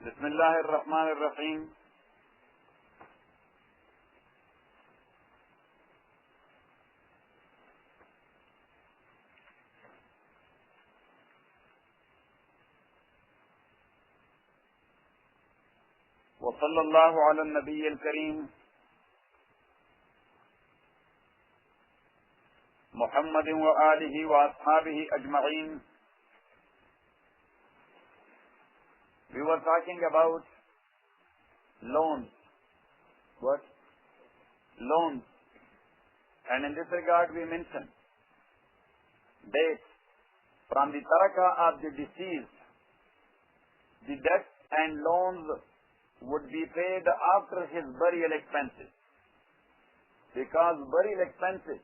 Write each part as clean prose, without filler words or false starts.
بسم الله الرحمن الرحيم. وصلى الله على النبي الكريم محمد وآله وأصحابه أجمعين. We were talking about loans. What? Loans. And in this regard we mentioned that from the taraka of the deceased, the debts and loans would be paid after his burial expenses. Because burial expenses,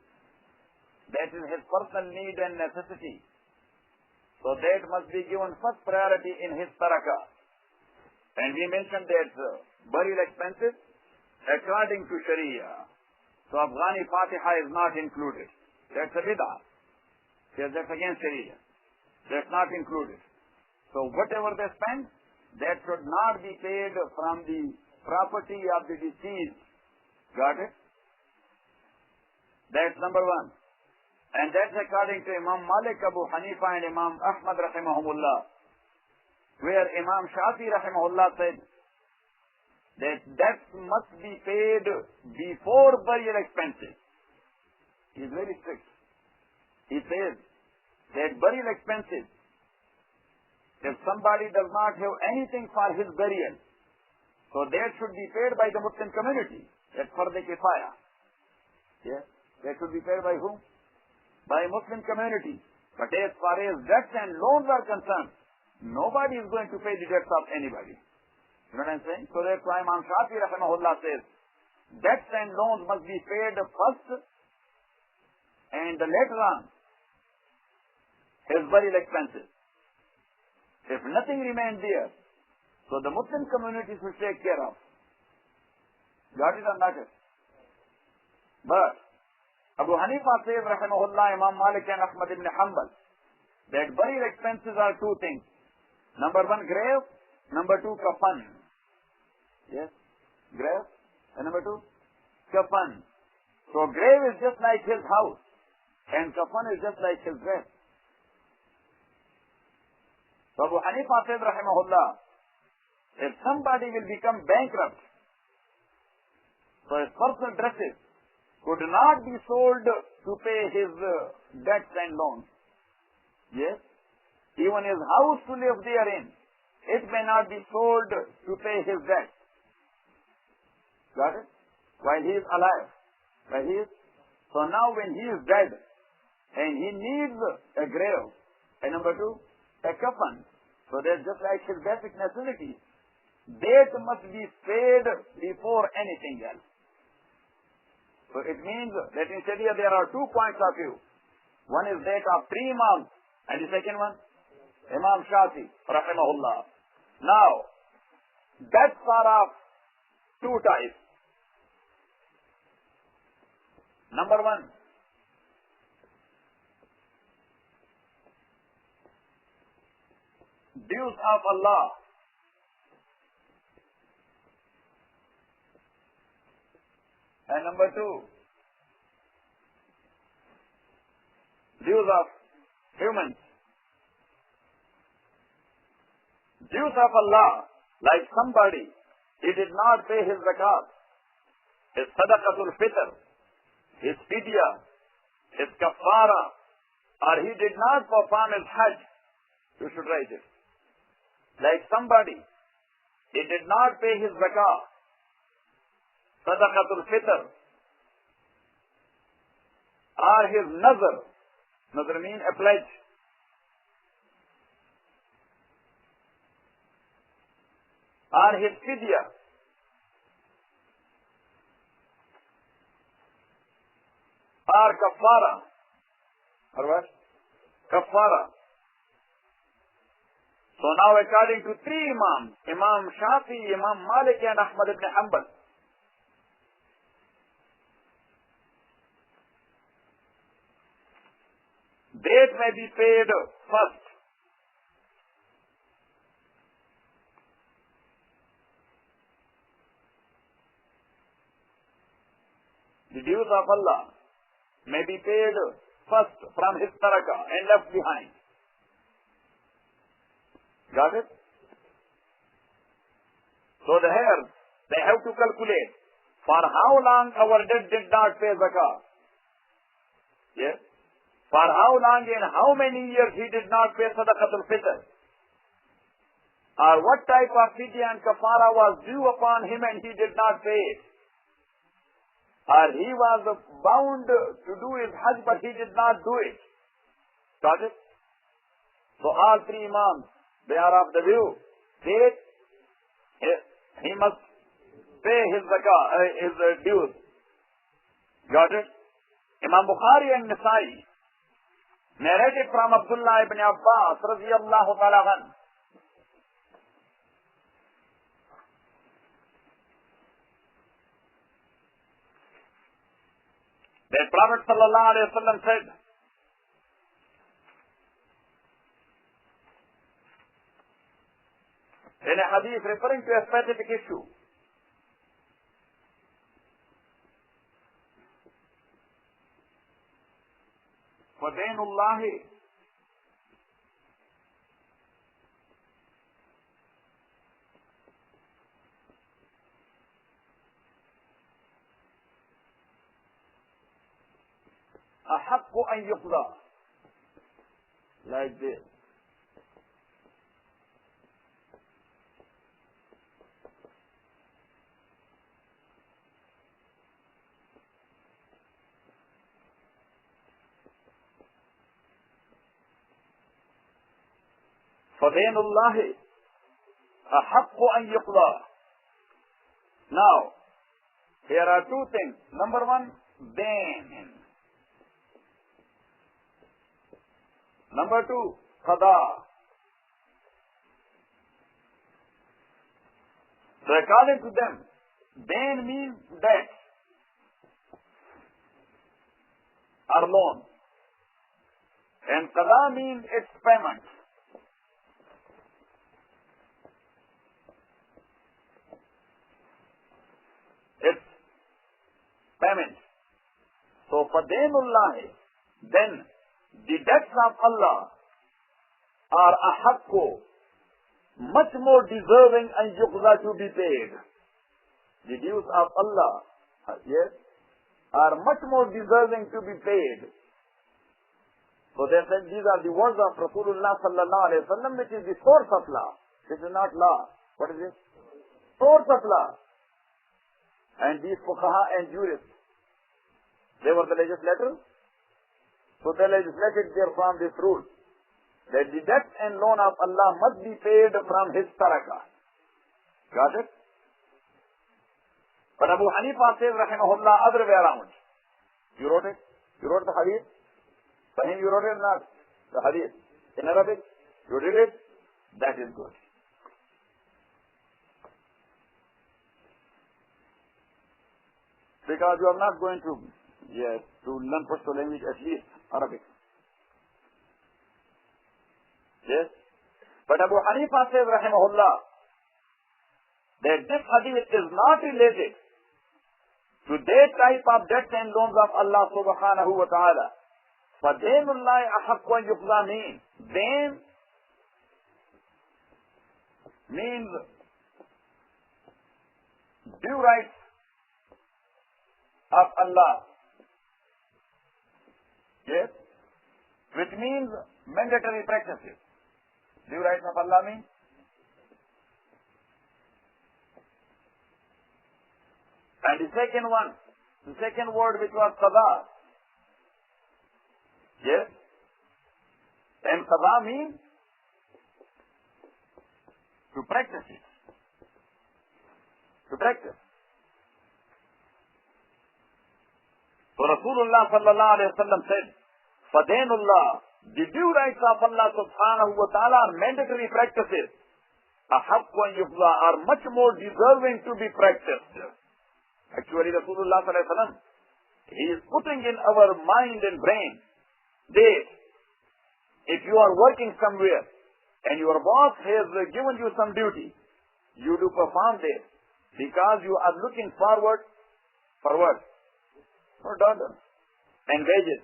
that is his personal need and necessity. So that must be given first priority in his taraka. And we mentioned that burial expenses according to Sharia. So Afghani Fatiha is not included. That's a bid'ah. Yes, that's against Sharia. That's not included. So whatever they spend, that should not be paid from the property of the deceased. Got it? That's number one. And that's according to Imam Malik, Abu Hanifa and Imam Ahmad rahimahumullah, where Imam Shafi rahimahullah said that debts must be paid before burial expenses. He is very strict. He says that burial expenses, if somebody does not have anything for his burial, so that should be paid by the Muslim community. That's Fard Kifaya. Yes, that should be paid by whom? By Muslim community. But as far as debts and loans are concerned, nobody is going to pay the debts of anybody. You know what I'm saying? So that's why Imam Shafi rahimahullah says debts and loans must be paid first, and later on his burial expenses. If nothing remains there, so the Muslim community should take care of. Got it or not it? But Abu Hanifa says rahimahullah, Imam Malik and Ahmad ibn Hanbal, that burial expenses are two things. Number one, grave. Number two, kafan. Yes? Grave. And number two, kafan. So grave is just like his house, and kafan is just like his dress. So Abu Hanifa said rahimahullah, if somebody will become bankrupt, so his personal dresses could not be sold to pay his debts and loans. Yes? Even his house to live therein, it may not be sold to pay his debt. Got it? While he is alive. So now when he is dead, and he needs a grave, and number two, a kafan. So that's just like his basic necessities. That must be paid before anything else. So it means that in Sharia there are 2 points of view. One is that of 3 imams, and the second one, Imam Shafi rahimahullah. Now, debts are of 2 types. Number one, dues of Allah. And number two, dues of humans. Dues of Allah, like somebody, he did not pay his zakat, his sadaqatul fitr, his fidya, his kafara, or he did not perform his hajj, you should write it. Like somebody, he did not pay his zakat, sadaqatul fitr, or his nazar. Nazar means a pledge. Or his fidya. Or kafara. Or what? Kafara. So now according to 3 imams, Imam Shafi, Imam Malik and Ahmad ibn Hanbal, that may be paid first. the dues of Allah, may be paid first from his tarakah and left behind. Got it? So here, they have to calculate for how long our dead did not pay zakah. Yes? For how long and how many years he did not pay Sadaqat al-Fitr. Or what type of fidya and kafara was due upon him and he did not pay it. Or he was bound to do his Hajj but he did not do it. Got it? So all three Imams, they are of the view that he must pay his zakah, his dues. Got it? Imam Bukhari and Nasai narrated from Abdullah ibn Abbas radiyallahu ta'ala anhu. That Prophet sallallahu alayhi wa sallam said, in a hadith referring to a specific issue, فَدَيْنُ اللَّهِ أَحَقُّ أَنْ يُقْضَى. Like this. فَدَيْنُ اللَّهِ أَحَقُّ أَنْ يُقْضَى. Now, here are two things. Number one, dain. Number two, qada. So according to them, dain means debt or loan. And qada means its payment. Its payment. So fadainullah, then the debts of Allah are ahaqqu, much more deserving and yuqza to be paid. The dues of Allah, yes, are much more deserving to be paid. So they said these are the words of Rasulullah sallallahu alayhi wa sallam, which is the source of law. This is not law. What is it? Source of law. And these fuqaha and jurists, they were the legislators. So they legislated therefrom this rule, that the debt and loan of Allah must be paid from his tarakah. Got it? But Abu Hanifa says, rahimahullah, other way around. You wrote it? You wrote the hadith? Sahih, you wrote it or not? The hadith. In Arabic? You did it? That is good. Because you are not going to, yes, to learn Pashto language, at least Arabic. Yes? But Abu Hanifa says, rahimahullah, that this hadith is not related to that type of debts and loans of Allah subhanahu wa ta'ala. فَدَيْنُ اللَّهِ أَحَقُّ أَنْ يُقْضَى means, dain means due rights of Allah. Yes? Which means mandatory practices. Due rights of Allah means? And the second one, the second word which was qada. Yes? And qada means to practice it. To practice. So Rasulullah sallallahu alayhi wa sallam said, Fadainullah, the due rights of Allah subhanahu wa ta'ala are mandatory practices. Ahaqqu an yuqda are much more deserving to be practiced. Actually Rasulullah sallallahu alayhi wa sallam, he is putting in our mind and brain that if you are working somewhere and your boss has given you some duty, you do perform that because you are looking forward for what? for daughters and wages.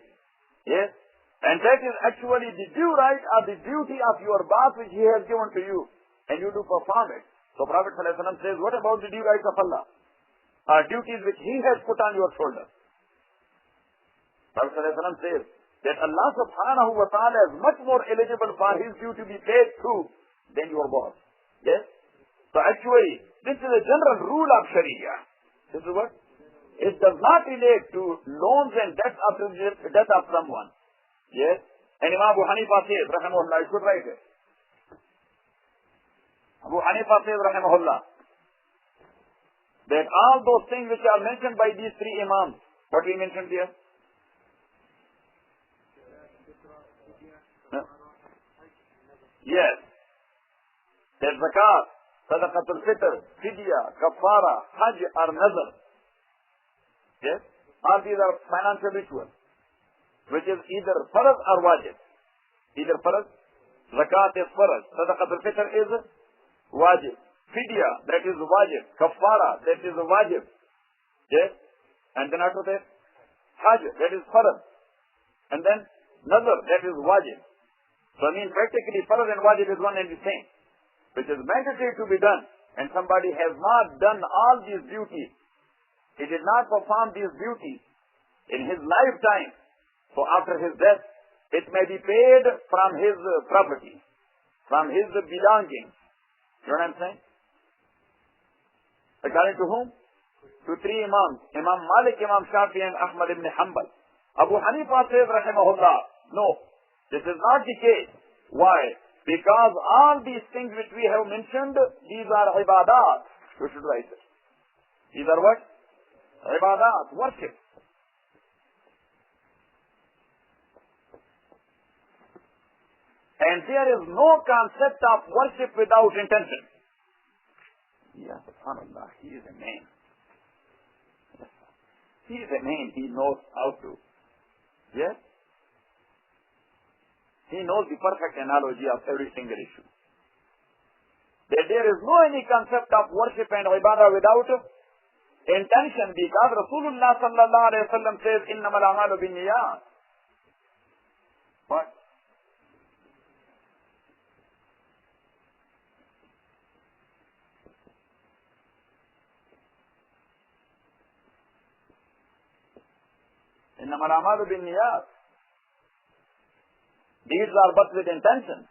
Yes? And that is actually the due right or the duty of your boss which he has given to you, and you do perform it. So Prophet ﷺ says, what about the due rights of Allah? Duties which he has put on your shoulders. Prophet ﷺ says that Allah subhanahu wa ta'ala is much more eligible for his due to be paid to than your boss. Yes? So actually, this is a general rule of Sharia. This is what? It does not relate to loans and debt of someone. Yes? And Imam Abu Hanifa says, rahimahullah, I should write it. Abu Hanifa says, rahimahullah, that all those things which are mentioned by these three Imams, what we mentioned here? Yes. That zakat, Sadaqat al-Fitr, Fidya, Kafara, Hajj or Nazar. Yes? All these are financial rituals, which is either farz or wajib. Either farz, zakat is farz, Sadaqat al-Fitr is wajib. Fidya, that is wajib. Kafara, that is wajib. Yes? And then after that, Hajj, that is farz. And then Nazar, that is wajib. So I mean practically farz and wajib is one and the same, which is mandatory to be done. And somebody has not done all these duties. He did not perform these duties in his lifetime. So after his death, it may be paid from his property, from his belongings. You know what I'm saying? According to whom? To three Imams. Imam Malik, Imam Shafi and Ahmad ibn Hanbal. Abu Hanifa says, rahimahullah, no, this is not the case. Why? Because all these things which we have mentioned, these are ibadat. You should write it. These are what? Ibadat, worship. And there is no concept of worship without intention. Yes, subhanAllah, he is a man. He is a man, he knows how to. Yes? He knows the perfect analogy of every single issue. That there is no any concept of worship and ibadah without intention, because Rasulullah sallallahu alayhi wa sallam says, innamal a'malu binniyat. What? Innamal a'malu binniyat. Deeds are but with intention.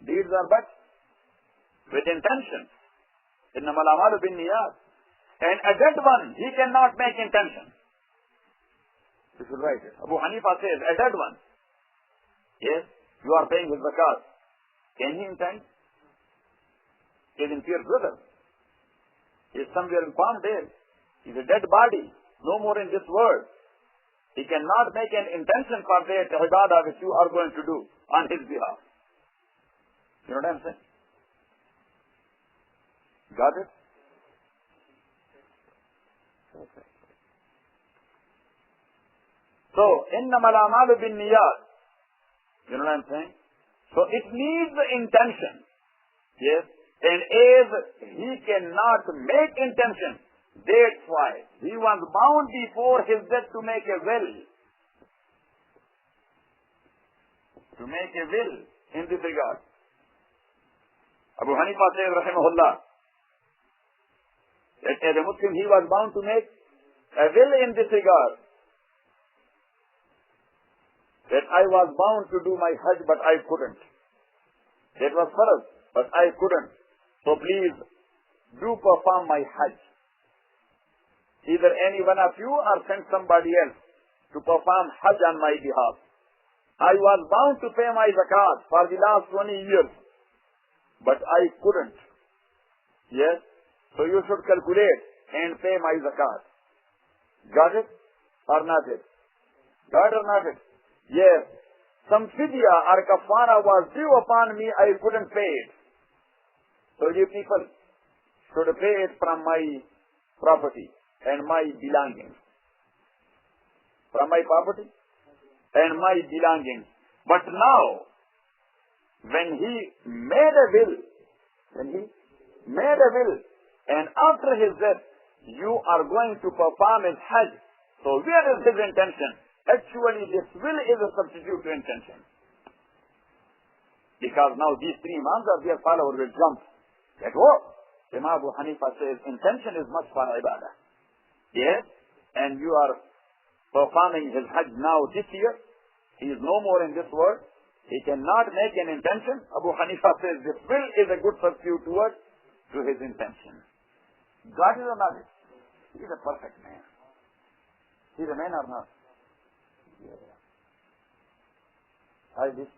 Deeds are but with intention. Innamal a'malu binniyat. And a dead one, he cannot make intention. You should write it. Abu Hanifa says, a dead one. Yes, you are paying his zakat. Can he intend? He is in fear, brother. He is somewhere in Palmdale. He is a dead body. No more in this world. He cannot make an intention for that ibadah which you are going to do on his behalf. You know what I am saying? Got it? So, innamal a'malu binniyat. You know what I am saying? So it needs intention. Yes. And as he cannot make intention, that's why he was bound before his death to make a will. To make a will in this regard. Abu Hanifa says, rahimahullah, that as a Muslim he was bound to make a will in this regard. That I was bound to do my Hajj, but I couldn't. That was farz, but I couldn't. So please, do perform my Hajj. Either any one of you or send somebody else to perform Hajj on my behalf. I was bound to pay my zakat for the last 20 years, but I couldn't. Yes? So you should calculate and pay my zakat. Got it? Or not it? Got it or not it? Yes, some fidya or kafara was due upon me, I couldn't pay it. So you people should pay it from my property and my belongings. From my property and my belongings. But now, when he made a will, and after his death, you are going to perform his Hajj. So where is his intention? Actually, this will is a substitute to intention. Because now these three imams are their followers will jump. That, oh, Imam Abu Hanifa says intention is much for ibadah. Yes, and you are performing his Hajj now this year. He is no more in this world. He cannot make an intention. Abu Hanifa says this will is a good substitute towards to his intention. Got it or not? He is a perfect man. He is a man or not? Yeah. I wish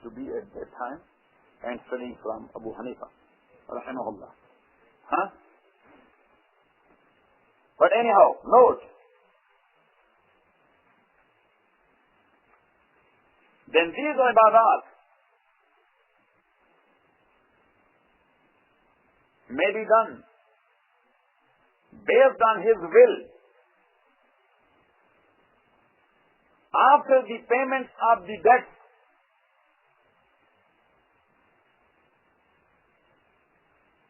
to be at that time and studying from Abu Hanifa, rahimahullah. Huh? But anyhow, note, then these ibadat may be done based on his will after the payment of the debt.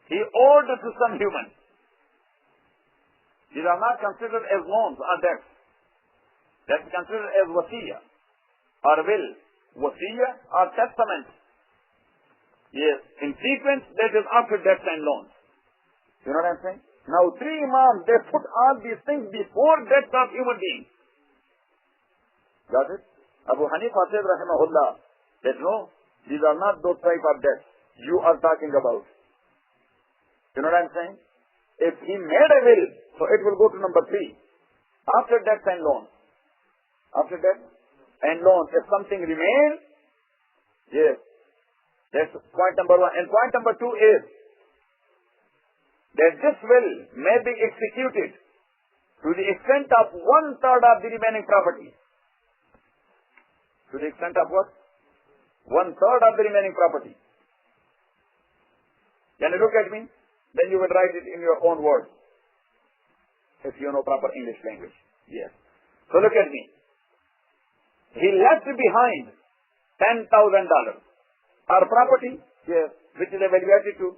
He owed to some human. These are not considered as loans or debts. That's considered as wasiyah or will. Wasiyah or testament. Yes, in sequence that is after debts and loans. You know what I'm saying? Now three imams, they put all these things before debts of human beings. Got it? Abu Hanifa said, rahimahullah, that no, these are not those type of debts you are talking about. You know what I'm saying? If he made a will, so it will go to number 3. After debts and loans. After debt and loans, if something remains, yes, that's point number 1. And point number 2 is that this will may be executed to the extent of 1/3 of the remaining property. To the extent of what? 1/3 of the remaining property. Can you look at me? Then you will write it in your own words. If you know proper English language. Yes. So look at me. He left behind $10,000. Our property, yes, which is evaluated to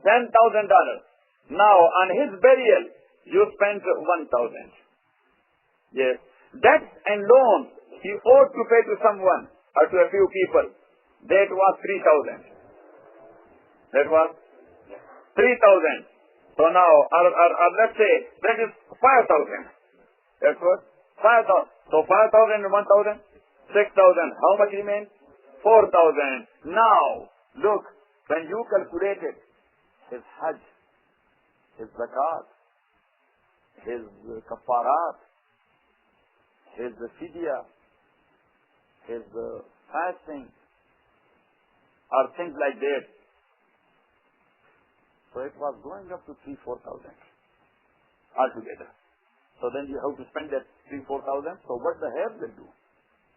$10,000. Now, on his burial, you spent 1,000. Yes. Debts and loans he owed to pay to someone or to a few people. That was 3,000. That was 3,000. So now, or let's say, that is 5,000. That's what? 5,000. So 5,000 and 1,000? 6,000. How much remains? 4,000. Now, look, when you calculated his Hajj, his Zakat, his Kafarat, his Fidya, his fasting, or things like that, so it was going up to 3,000-4,000 altogether. So then you have to spend that 3,000-4,000. So what the heirs will do?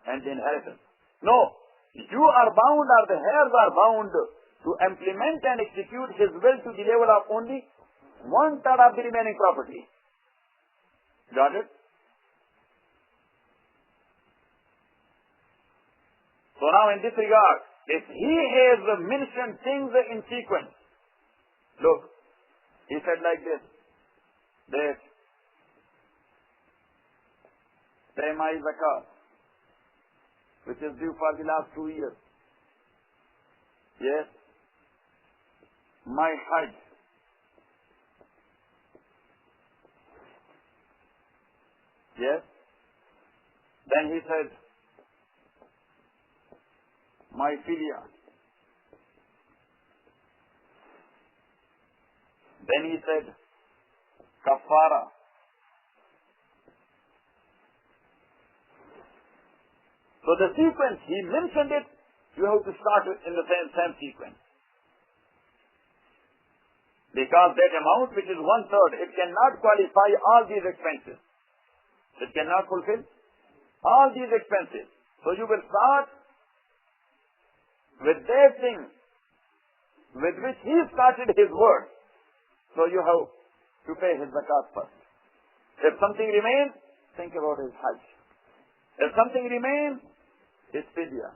And the inheritance. No. You are bound or the heirs are bound to implement and execute his will to the level of only 1/3 of the remaining property. Got it? So now in this regard, if he has mentioned things in sequence, look, he said like this, that pay my zakat, which is due for the last 2 years. Yes. My Hajj. Yes. Then he said, my Fidya. Then he said, Kafara. So the sequence, he mentioned it, you have to start it in the same sequence. Because that amount which is 1/3, it cannot qualify all these expenses. It cannot fulfill all these expenses. So you will start with that thing with which he started his word. So you have to pay his zakat first. If something remains, think about his Hajj. If something remains, his fidya.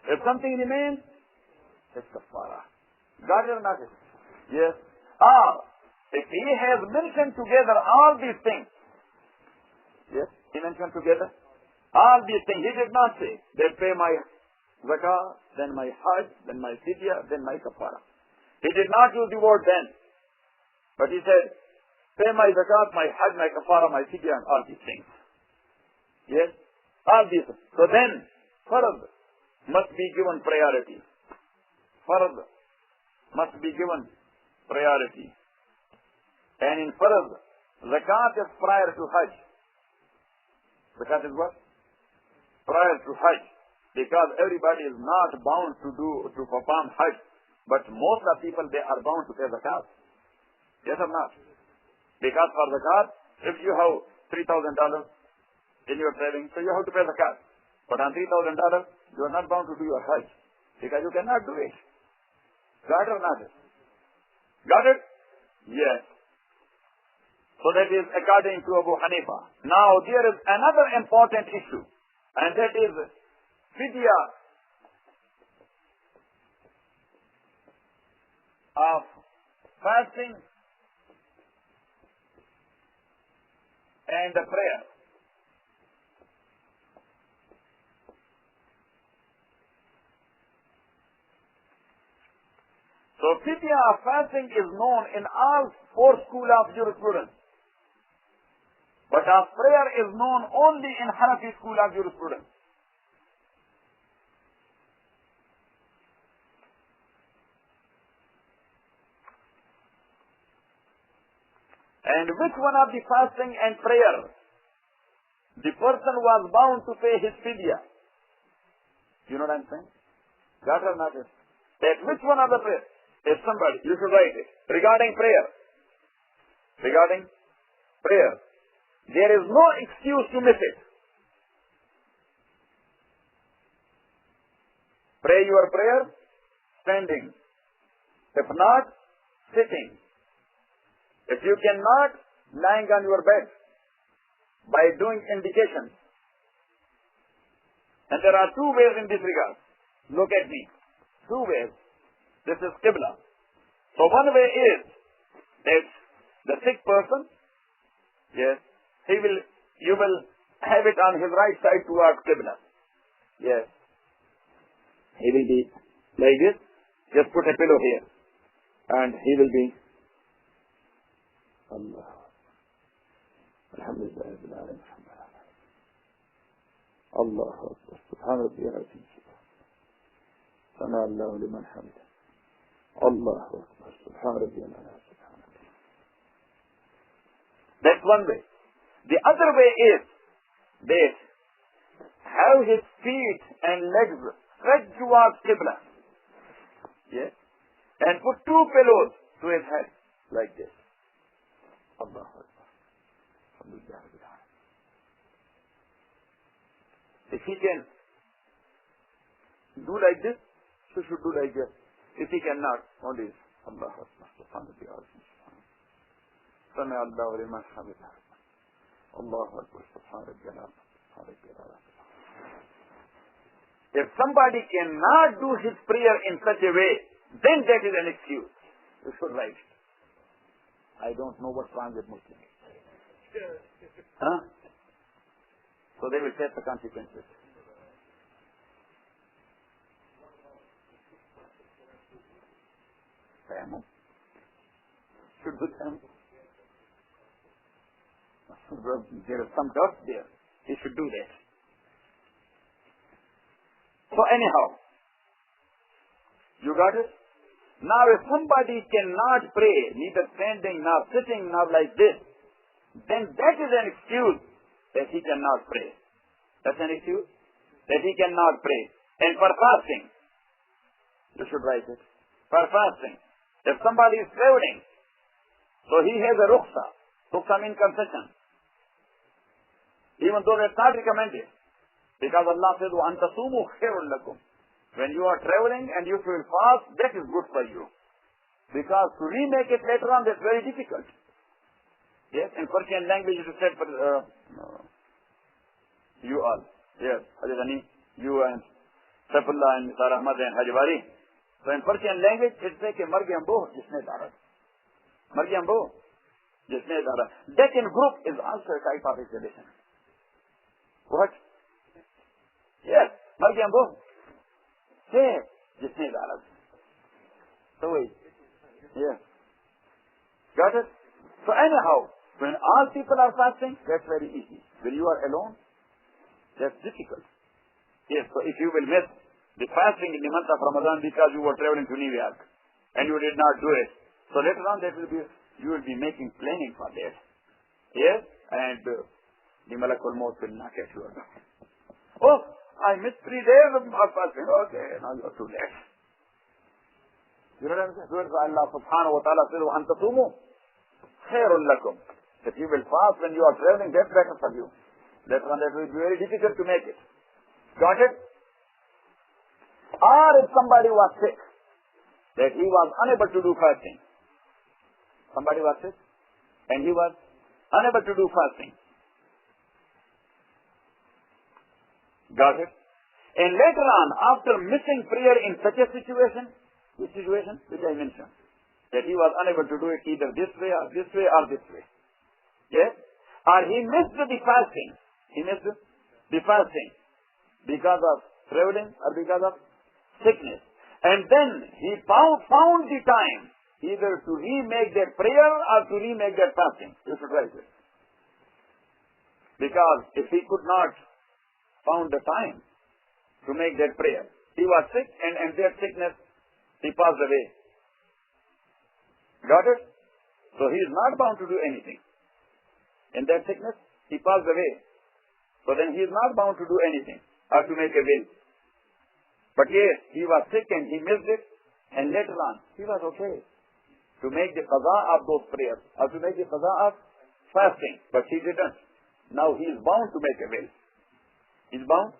If something remains, his kafara. Got it or not? Yes. If he has mentioned together all these things, yes, he mentioned together all these things. He did not say, they pay my zakah, then my Hajj, then my fidya, then my kafara. He did not use the word then. But he said, pay my zakat, my Hajj, my kafara, my fidya, and all these things. Yes? All these. So then, farad must be given priority. Farad must be given priority. And in farad, zakat is prior to Hajj. Zakat is what? Prior to Hajj. Because everybody is not bound to perform Hajj. But most of the people, they are bound to pay zakat. Yes or not? Because for zakat, if you have $3,000 in your savings, so you have to pay zakat. But on $3,000, you are not bound to do your Hajj. Because you cannot do it. Got it or not? Got it? Yes. So that is according to Abu Hanifa. Now there is another important issue. And that is fidya of fasting and the prayer. So fidya of fasting is known in all four schools of jurisprudence. But of prayer is known only in Hanafi school of jurisprudence. And which one of the fasting and prayer the person was bound to pay his fidya? You know what I'm saying? Got it or not? That which one of the prayer? If somebody, you should write it. Regarding prayer. Regarding prayer. There is no excuse to miss it. Pray your prayer standing. If not, sitting. If you cannot, lying on your bed by doing indications. And there are two ways in this regard. Look at me. Two ways. This is Qibla. So one way is that the sick person, yes, you will have it on his right side towards Qibla. Yes. He will be like this. Just put a pillow here. And he will be Allah. Alhamdulillah. Allahu Akbar. Subhanallah. Sana Allahu liman hamdah. Allahu Akbar. Subhanallah. That's one way. The other way is that have his feet and legs stretched towards Qibla. Yes. And put two pillows to his head like this. Allahu Akbar. If he can do like this, he should do like this. If he cannot, only Allahu Akbar. Subhanallah. Sami Allahu liman hamidah. Allahu Akbar. Subhanallah. If somebody cannot do his prayer in such a way, then that is an excuse. You should write it. I don't know what's wrong with Muslims. Huh? So they will face the consequences. Should do them. There is some dust there. He should do that. So anyhow, you got it? Now if somebody cannot pray, neither standing, nor sitting, nor like this, then that is an excuse that he cannot pray. That's an excuse that he cannot pray. And for fasting, you should write it. For fasting, if somebody is traveling, so he has a rukhsa, means concession. Even though that's not recommended. Because Allah says, وَأَن تَصُومُوا خَيْرٌ لَكُمْ. When you are traveling and you will fast, that is good for you. Because to remake it later on, that's very difficult. Yes, in Persian language it is said, You all. Yes. Haji Ghani, you and Saifullah and Mr. Ahmad and Hajwari. So in Persian language, it says कि मर गया वो जिसने दारा. मर गया वो जिसने Dara. That in group is also a type of exhibition. What? Yes. मर गया वो से जिसने Dara. So wait. Yes. Got it? So anyhow, when all people are fasting, that's very easy. When you are alone, that's difficult. Yes, so if you will miss the fasting in the month of Ramadan because you were traveling to New York and you did not do it, so later on you will be making planning for that. Yes, and the Malakul Maut will knock at your door. Oh, I missed 3 days of fasting. Okay, now you are too late. You know what I'm saying? Allah subhanahu wa ta'ala says, وَأَن تَصُومُوا خَيْرٌ لَكُمْ. If you will fast when you are traveling, that's better for you. Later on, that will be very difficult to make it. Got it? Or if somebody was sick, that he was unable to do fasting. Somebody was sick, and he was unable to do fasting. Got it? And later on, after missing prayer in such a situation, which I mentioned, that he was unable to do it either this way or this way or this way. Yes? Or he missed the fasting. He missed the fasting because of traveling or because of sickness. And then he found the time either to remake that prayer or to remake that fasting. You should write it. Because if he could not found the time to make that prayer, he was sick and that sickness, he passed away. Got it? So he is not bound to do anything. In that sickness, he passed away. So then he is not bound to do anything or to make a will. But yes, he was sick and he missed it, and later on, he was okay to make the qaza of those prayers or to make the qaza of fasting. But he didn't. Now he is bound to make a will. He is bound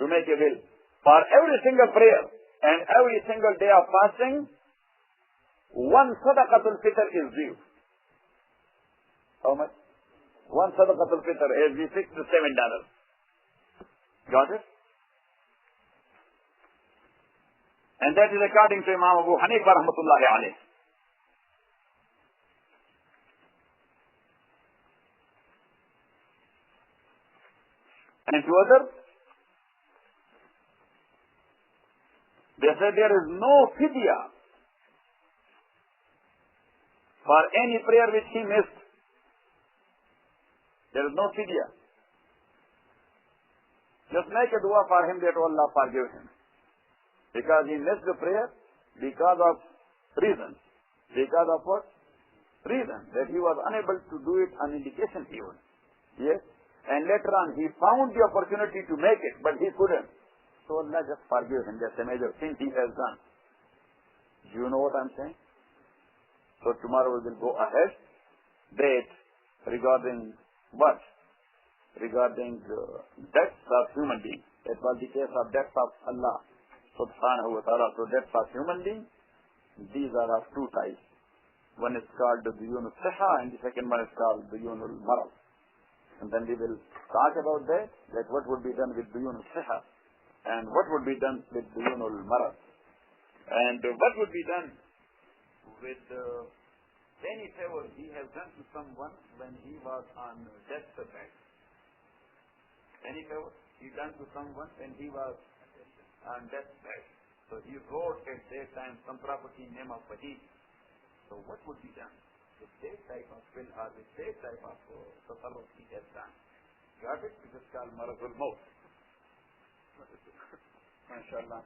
to make a will. For every single prayer and every single day of fasting, one sadaqatul fitr is due. How much? One sadaqatul fitr is $6 to $7. Got it? And that is according to Imam Abu Hanifa rahmatullahi alayh. And to others, they said there is no fidya for any prayer which he missed. There is no fidya. Just make a dua for him that Allah forgive him. Because he missed the prayer because of reason. Because of what? Reason. That he was unable to do it on indication given. Yes? And later on he found the opportunity to make it, but he couldn't. So Allah just forgive him. That's a major thing he has done. Do you know what I'm saying? So tomorrow we will go ahead. That regarding what? Regarding deaths of human beings. That was the case of deaths of Allah subhanahu wa ta'ala. So deaths of human beings, these are of two types. One is called the Usul Fiqh and the second one is called the Usul Mirath. And then we will talk about that what would be done with the Usul Fiqh and what would be done with the Usul Mirath. And what would be done with any favor he has done to someone when he was on deathbed. Any favor he done to someone when he was on deathbed. So he wrote at that time some property in name of Hadith. So what would be done with that type of will or with that type of tasarruf he has done? Got it? It is called Marazul Maut. MashaAllah.